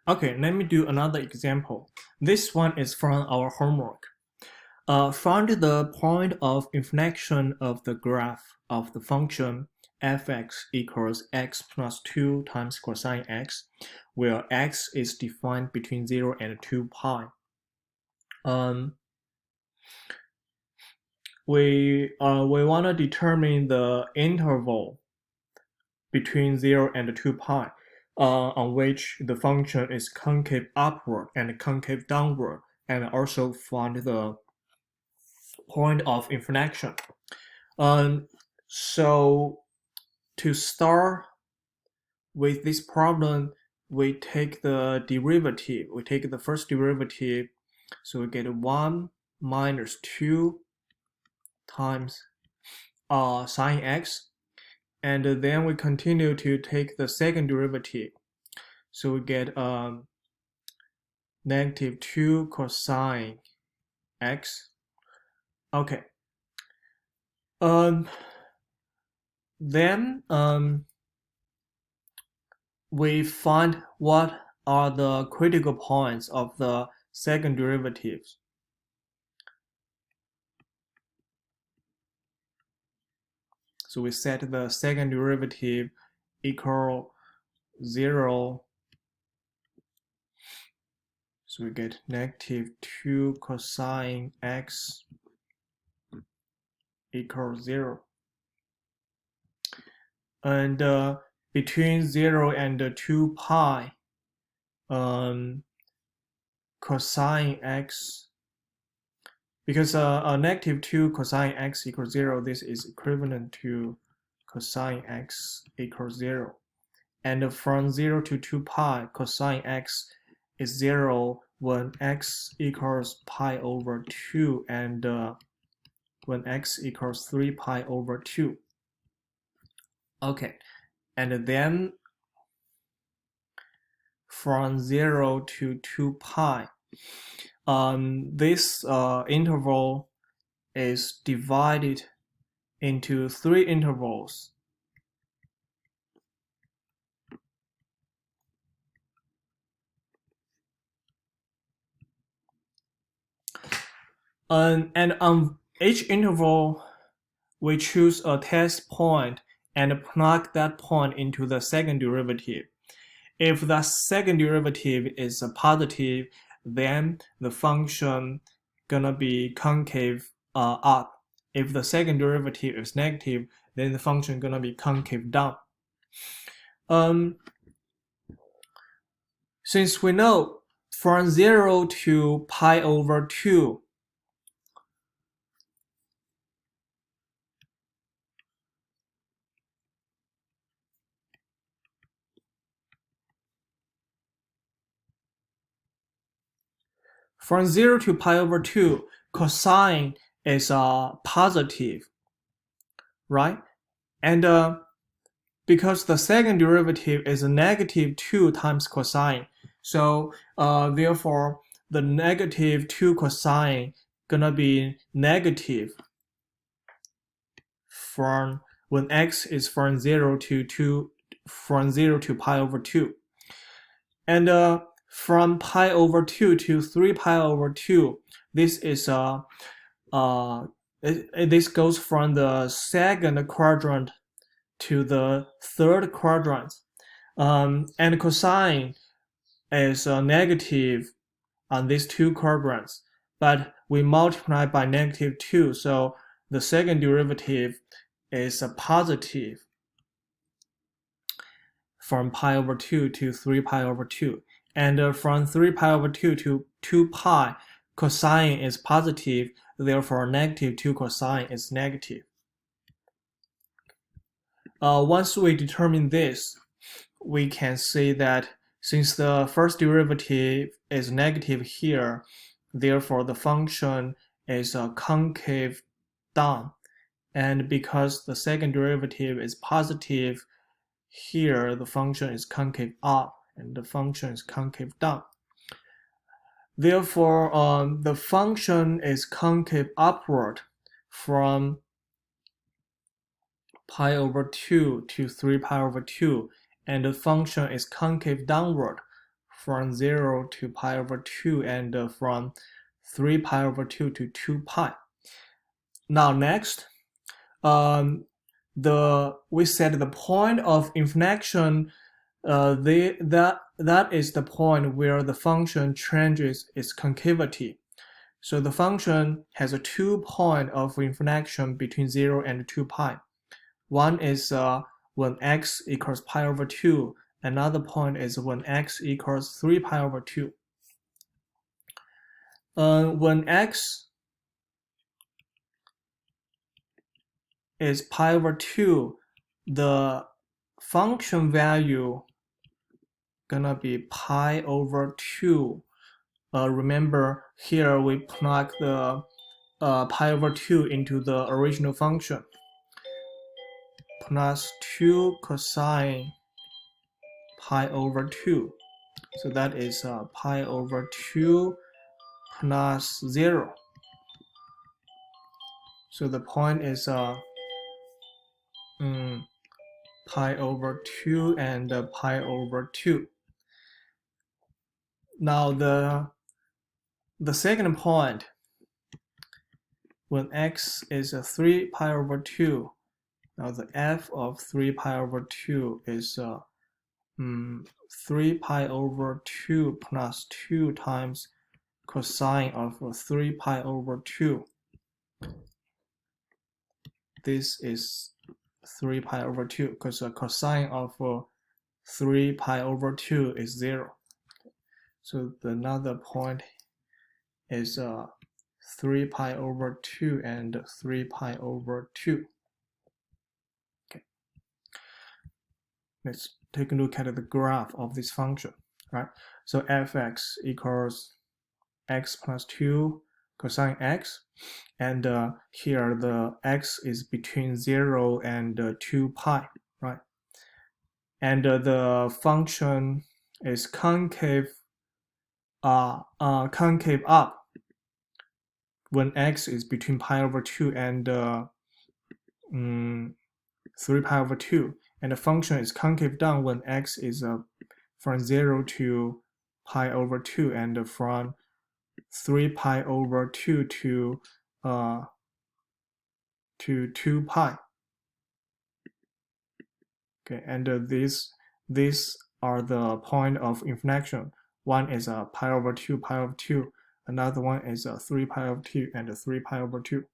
Okay, let me do another example. This one is from our homework. Find the point of inflection of the graph of the function fx equals x plus 2 times cosine x, where x is defined between 0 and 2 pi. We want to determine the interval between 0 and 2 pi, on which the function is concave upward and concave downward, and also find the point of inflection. So to start with this problem, we take the derivative. We take the first derivative, so we get 1 minus 2 times sine x, and then we continue to take the second derivative, so we get negative 2 cosine x. Okay. Then we find what are the critical points of the second derivatives. So we set the second derivative equal 0. So we get negative 2 cosine x equals 0. And between 0 and 2 pi, cosine x, because negative 2 cosine x equals 0, this is equivalent to cosine x equals 0. And from 0 to 2 pi, cosine x is 0 when x equals pi over 2 and when x equals 3 pi over 2. Okay, and then from 0 to 2 pi, this interval is divided into 3 intervals. And on each interval, we choose a test point and plug that point into the second derivative. If the second derivative is positive, then the function gonna be concave up. If the second derivative is negative, then the function gonna be concave down. Since we know from 0 to pi over 2, from 0 to pi over 2, cosine is positive, right? And because the second derivative is a negative 2 times cosine, so therefore the negative 2 cosine gonna be negative from when x is from 0 to 2, from 0 to pi over 2. And from pi over 2 to 3 pi over 2, this is this goes from the second quadrant to the third quadrant, and cosine is negative on these 2 quadrants, but we multiply by negative 2, so the second derivative is a positive from pi over 2 to 3 pi over 2. And from 3 pi over 2 to 2 pi, cosine is positive, therefore negative 2 cosine is negative. Once we determine this, we can say that since the first derivative is negative here, therefore the function is concave down. And because the second derivative is positive, here the function is concave up and the function is concave down. Therefore, the function is concave upward from pi over 2 to 3 pi over 2, and the function is concave downward from 0 to pi over 2 and from 3 pi over 2 to 2 pi. Now next, we said the point of inflection, that is the point where the function changes its concavity. So the function has a 2 point of inflection between 0 and 2 pi. One is when x equals pi over 2. Another point is when x equals 3 pi over 2. When x is pi over 2, the function value gonna be pi over 2. Remember, here we plug the pi over 2 into the original function. Plus 2 cosine pi over 2. So that is pi over 2 plus 0. So the point is pi over 2 and pi over 2. Now the second point, when x is 3 pi over 2, now the f of 3 pi over 2 is 3 pi over 2 plus 2 times cosine of 3 pi over 2. This is 3 pi over 2 because cosine of 3 pi over 2 is 0. So another point is 3 pi over 2 and 3 pi over 2. Okay. Let's take a look at the graph of this function. Right? So fx equals x plus 2 cosine x, and here the x is between 0 and 2 pi, right? And the function is concave up when x is between pi over 2 and 3 pi over 2, and the function is concave down when x is from 0 to pi over 2 and from 3 pi over 2 to 2 pi. Okay, and these are the point of inflection. One is pi over 2, pi over 2. Another one is 3 pi over 2 and 3 pi over 2.